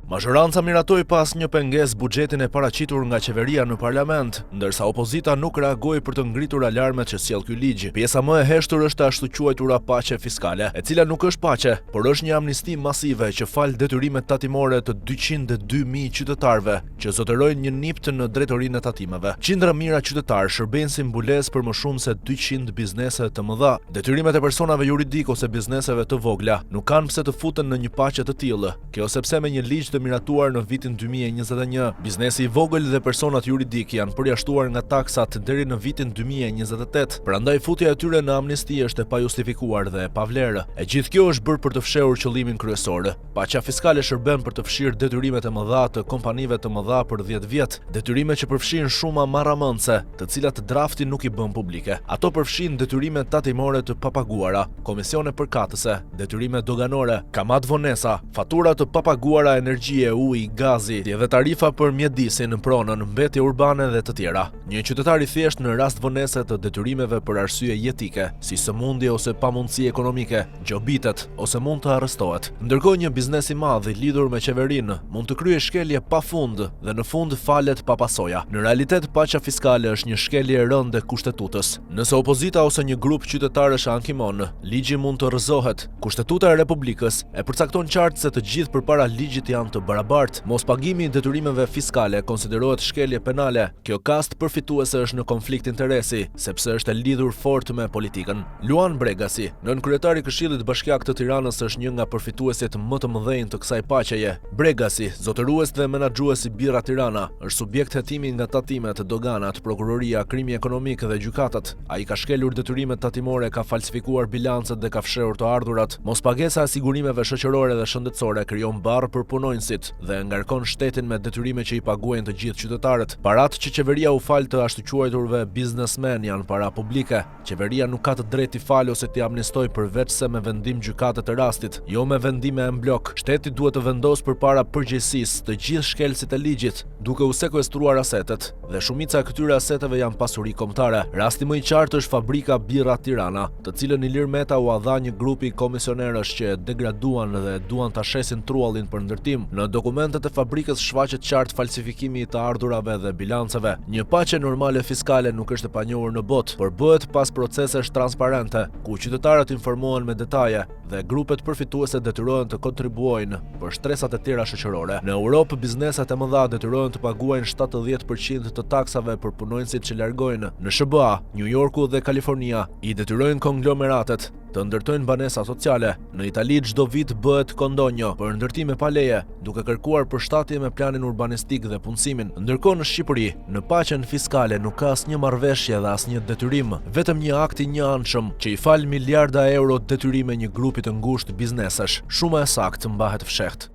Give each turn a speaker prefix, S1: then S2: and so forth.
S1: Mazhoranca miratoi pas një pengesë buxhetin e paraqitur nga qeveria në parlament, ndërsa opozita nuk reagoi për të ngritur alarmet që sjell ky ligj. Pjesa më e heshtur është ashtu quajtura paqe fiskale, e cila nuk është paqe, por është një amnisti masive që fal detyrimet tatimore të 202.000 qytetarëve që zotërojnë një nipt në drejtorinë e tatimeve. Qindra mijëra qytetarë shërbejnë si mbulesë për më shumë se 200 biznese të mëdha. Detyrimet e personave juridik ose bizneseve të vogla nuk kanë pse të futen në një paqe të tillë. Kjo sepse me një ligj të miratuar në vitin 2021, biznesi i vogël dhe personat juridik janë përjashtuar nga taksat deri në vitin 2028. Prandaj futja e tyre në amnisti është e pajustifikuar dhe e pavlerë. E gjithë kjo është bërë për të fshehur qëllimin kryesor. Paqja fiskale shërben për të fshirë detyrimet e mëdha të kompanive të mëdha për 10 vjet, detyrime që përfshin shuma marramëndse, të cilat drafti nuk i bën publike. Ato përfshin detyrime tatimore të papaguara, komisione përkatëse, detyrime doganore, kamat vonesa, fatura të papaguara energjie, uji, gazi, dhe tarifa për mjedisin, pronën, mbetje urbane dhe të tjera. Një qytetar i thjesht në rast vonese të detyrimeve për arsye jetike, si sëmundje ose pamundësi ekonomike, gjobitet ose mund të arrestohet. Ndërkohë një biznes i madh i lidhur me qeverinë mund të kryejë shkelje pafund dhe në fund falet pa pasoja. Në realitet paqja fiskale është një shkelje e rëndë e kushtetutës. Nëse opozita ose një grup qytetarësh ankimon, ligji mund të rrëzohet. Kushtetuta e Republikës e përcakton qartë se të gjithë përpara ligjit janë të barabartë. Mospagimi i detyrimeve fiskale konsiderohet shkelje penale. Kjo kast përfituese është në konflikt interesi, sepse është e lidhur fort me politikën. Luan Bregasi, nën kryetari i Këshillit Bashkiak të Tiranës, është një nga përfituesit më të mëdhenj të kësaj paqeje. Bregasi, zotërues dhe menaxhues i Birra Tirana, është subjekt hetimi nga tatimet, doganat, prokuroria, krimi ekonomik dhe gjykatat. Ai ka shkelur detyrimet tatimore, ka falsifikuar bilancet dhe ka fshehur të ardhurat. Mospagesa e sigurimeve shoqërore dhe shëndetësore krijon barr për punonjësit dhe ngarkon shtetin me detyrime që i paguajnë të gjithë qytetarët. Paratë që qeveria u fal të ashtu quajturve biznesmen janë para publike. Qeveria nuk ka të drejtë i fal ose t'i amnistoj përveç se me vendim gjykate të rastit, jo me vendime en blok. Shteti duhet të vendosë përpara përgjegjësisë të gjithë shkelësit e ligjit, duke u sekuestruar asetet, dhe shumica e këtyre aseteve janë pasuri kombëtare. Rasti më i qartë është fabrika Birra Tirana, të cilën Ilir Meta u dha një grupi komisionerësh që e degraduan dhe duan ta shesin truallin për ndërtim. Në dokumentet e fabrikës shfaqet qartë falsifikimi i të ardhurave dhe bilanceve. Një paqe normale fiskale nuk është e panjohur në botë, por bëhet pas procesesh transparente, ku qytetarët informohen me detaje dhe grupet përfituese detyrohen të kontribuojnë për shtresat e tjera shoqërore. Në Europë, bizneset e mëdha detyrohen të paguajnë 70% të taksave për punonjësit që largojnë. Në SBA, New Yorku dhe Kalifornia i detyrojnë konglomeratet të ndërtojnë banesa sociale. Në Itali çdo vit bëhet kondonjo për ndërtime pa leje, duke kërkuar përshtatje me planin urbanistik dhe punësimin. Ndërkohë në Shqipëri, në paqen fiskale nuk ka asnjë marrëveshje dhe asnjë detyrim, vetëm një akt i njëanshëm që i fal miliarda euro detyrime një grupi të ngushtë biznesesh. Shumë e saktë mbahet fshehtë.